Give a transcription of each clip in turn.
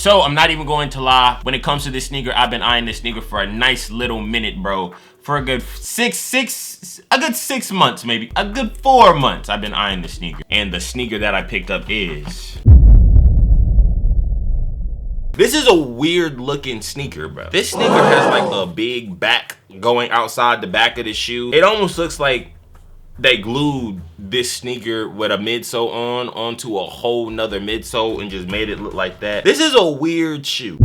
So I'm not even going to lie. When it comes to this sneaker, I've been eyeing this sneaker for a nice little minute, bro. For a good 6 months, maybe. A good 4 months I've been eyeing this sneaker. And the sneaker that I picked up is... This is a weird looking sneaker, bro. This sneaker has like a big back going outside the back of the shoe. It almost looks like they glued this sneaker with a midsole onto a whole nother midsole and just made it look like that. This is a weird shoe.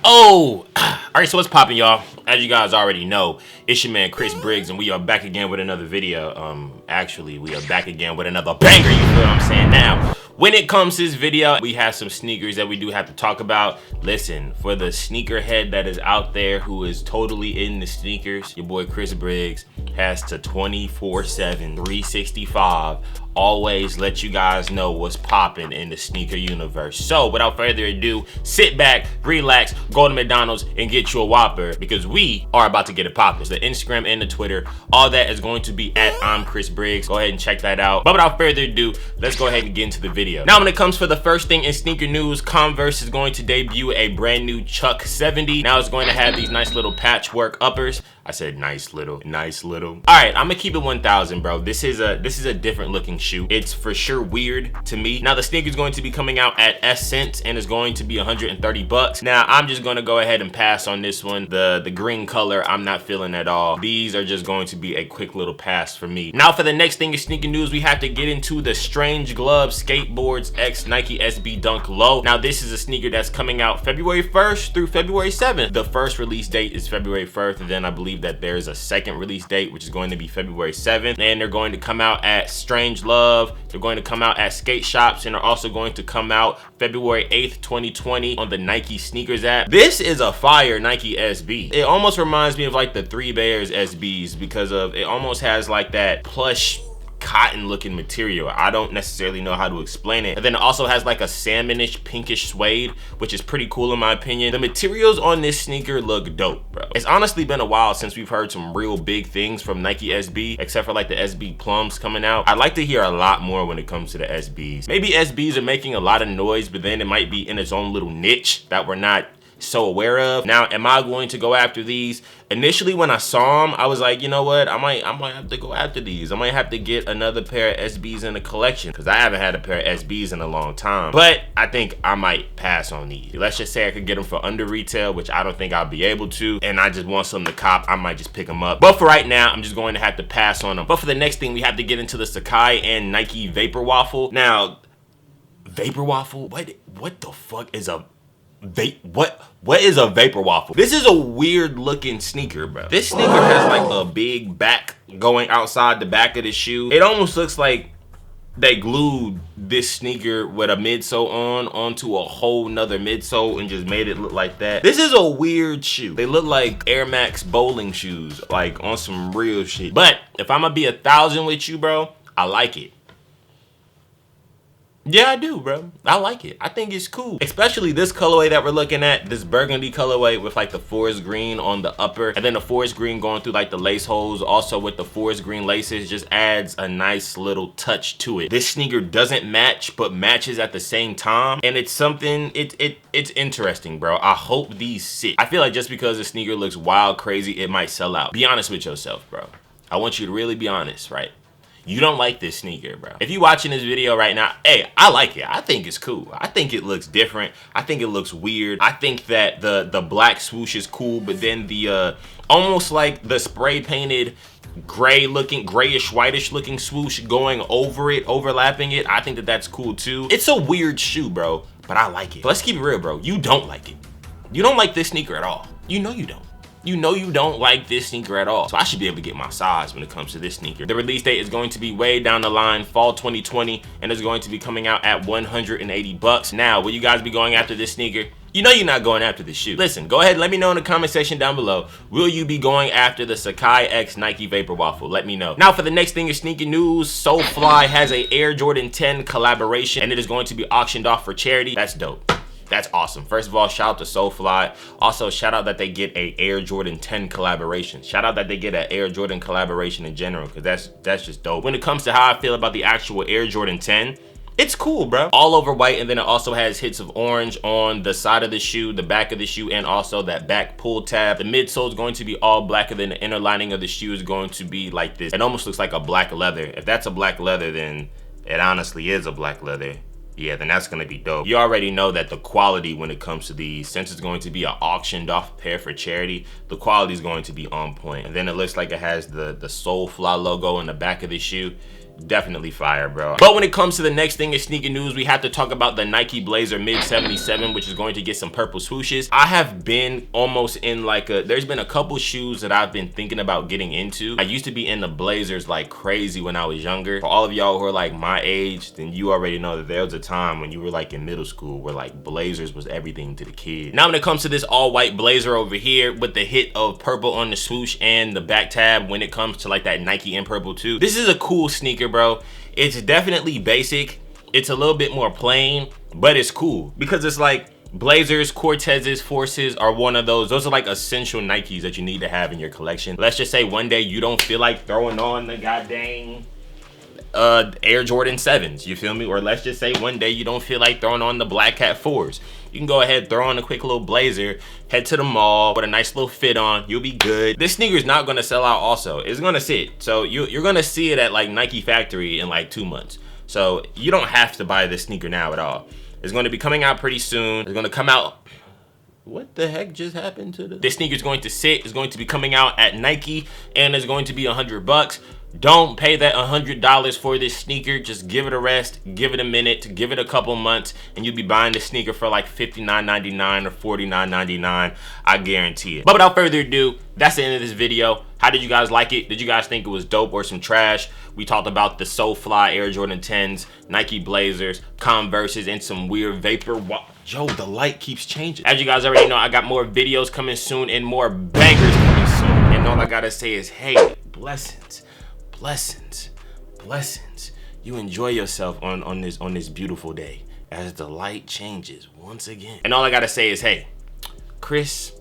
Oh, all right, so what's poppin', y'all? As you guys already know, it's your man Chris Briggs, and we are back again with another video. Actually, we are back again with another banger, you feel what I'm saying? Now, when it comes to this video, we have some sneakers that we do have to talk about. Listen, for the sneakerhead that is out there who is totally in the sneakers, your boy Chris Briggs has to 24/7, 365, always let you guys know what's popping in the sneaker universe. So without further ado, sit back, relax, go to McDonald's and get you a Whopper, because we are about to get it popping. The Instagram and the Twitter, all that is going to be at ImChrisBriggs. Go ahead and check that out. But without further ado, let's go ahead and get into the video. Now, when it comes for the first thing in sneaker news, Converse is going to debut a brand new Chuck 70. Now it's going to have these nice little patchwork uppers. I said nice little. All right, I'm gonna keep it 1,000, bro. This is a different looking shoe. It's for sure weird to me. Now the sneaker is going to be coming out at S-Cents and is going to be 130 bucks. Now I'm just gonna go ahead and pass on this one. The green color, I'm not feeling at all. These are just going to be a quick little pass for me. Now for the next thing in sneaker news, we have to get into the Strangeglove Skateboards X Nike SB Dunk Low. Now this is a sneaker that's coming out February 1st through February 7th. The first release date is February 1st, and then I believe that there's a second release date, which is going to be February 7th. And they're going to come out at Strangelove. They're going to come out at skate shops, and are also going to come out February 8th, 2020 on the Nike Sneakers app. This is a fire Nike SB. It almost reminds me of like the Three Bears SBs because of it almost has like that plush cotton looking material. I don't necessarily know how to explain it. And then it also has like a salmonish pinkish suede, which is pretty cool in my opinion. The materials on this sneaker look dope, bro. It's honestly been a while since we've heard some real big things from Nike SB, except for like the SB Plums coming out. I'd like to hear a lot more when it comes to the SBs. Maybe SBs are making a lot of noise, but then it might be in its own little niche that we're not so aware of. Now, am I going to go after these? Initially, when I saw them, I was like, you know what? I might have to go after these. I might have to get another pair of SBs in the collection because I haven't had a pair of SBs in a long time. But I think I might pass on these. Let's just say I could get them for under retail, which I don't think I'll be able to, and I just want something to cop. I might just pick them up. But for right now, I'm just going to have to pass on them. But for the next thing, we have to get into the Sacai and Nike VAPORWAFFLE. Now, VAPORWAFFLE? What the fuck is a what is a VAPORWAFFLE? This is a weird looking sneaker, bro. This sneaker has like a big back going outside the back of the shoe. It almost looks like they glued this sneaker with a midsole onto a whole nother midsole and just made it look like that. This is a weird shoe. They look like Air Max bowling shoes, like on some real shit. But if I'm gonna be 1,000 with you, bro, I like it. Yeah, I do, bro. I like it. I think it's cool. Especially this colorway that we're looking at, this burgundy colorway with like the forest green on the upper, and then the forest green going through like the lace holes, also with the forest green laces, just adds a nice little touch to it. This sneaker doesn't match, but matches at the same time, and it's something, it's interesting, bro. I hope these sit. I feel like just because the sneaker looks wild, crazy, it might sell out. Be honest with yourself, bro. I want you to really be honest, right? You don't like this sneaker, bro. If you watching this video right now, hey, I like it. I think it's cool. I think it looks different. I think it looks weird. I think that the black swoosh is cool, but then the almost like the spray painted gray looking, grayish whitish looking swoosh going over it, overlapping it, I think that that's cool too. It's a weird shoe, bro, but I like it. But let's keep it real, bro. You don't like it. You don't like this sneaker at all. You know you don't. You know you don't like this sneaker at all. So I should be able to get my size when it comes to this sneaker. The release date is going to be way down the line, fall 2020, and it's going to be coming out at 180 bucks. Now, will you guys be going after this sneaker? You know you're not going after this shoe. Listen, go ahead, let me know in the comment section down below. Will you be going after the Sacai X Nike VAPORWAFFLE? Let me know. Now for the next thing is sneaker news. Soulfly has a Air Jordan 10 collaboration, and it is going to be auctioned off for charity. That's dope. That's awesome. First of all, shout out to Soulfly. Also, shout out that they get a Air Jordan 10 collaboration. Shout out that they get an Air Jordan collaboration in general, because that's just dope. When it comes to how I feel about the actual Air Jordan 10, it's cool, bro. All over white, and then it also has hits of orange on the side of the shoe, the back of the shoe, and also that back pull tab. The midsole is going to be all black, and then the inner lining of the shoe is going to be like this. It almost looks like a black leather. If that's a black leather, then it honestly is a black leather. Yeah, then that's gonna be dope. You already know that the quality when it comes to these, since it's going to be an auctioned off pair for charity, the quality is going to be on point. And then it looks like it has the Soulfly logo in the back of the shoe. Definitely fire, bro. But when it comes to the next thing in sneaker news, we have to talk about the Nike Blazer Mid 77, which is going to get some purple swooshes. I have been almost in like there's been a couple shoes that I've been thinking about getting into. I used to be in the Blazers like crazy when I was younger. For all of y'all who are like my age, then you already know that there was a time when you were like in middle school where like Blazers was everything to the kid. Now when it comes to this all white Blazer over here with the hit of purple on the swoosh and the back tab when it comes to like that Nike in purple too, this is a cool sneaker, bro. It's definitely basic. It's a little bit more plain, but it's cool because it's like Blazers, Cortezes, Forces are one of those. Those are like essential Nikes that you need to have in your collection. Let's just say one day you don't feel like throwing on the goddamn Air Jordan 7s, you feel me? Or let's just say one day you don't feel like throwing on the Black Cat 4s. You can go ahead, throw on a quick little Blazer, head to the mall with a nice little fit on, you'll be good. This sneaker is not gonna sell out also. It's gonna sit. So you're gonna see it at like Nike Factory in like 2 months. So you don't have to buy this sneaker now at all. It's gonna be coming out pretty soon. It's gonna come out. What the heck just happened to this? This sneaker is going to sit. It's going to be coming out at Nike and it's going to be $100. Don't pay that $100 for this sneaker. Just give it a rest, give it a minute, give it a couple months, and you'll be buying the sneaker for like $59.99 or $49.99. I guarantee it. But without further ado, that's the end of this video. How did you guys like it? Did you guys think it was dope or some trash? We talked about the Soulfly Air Jordan 10s, Nike Blazers, Converses, and some weird vapor. Yo, the light keeps changing. As you guys already know, I got more videos coming soon and more bangers coming soon. And all I gotta say is, hey, blessings. Blessings, blessings. You enjoy yourself on this beautiful day as the light changes once again. And all I gotta say is, hey, Chris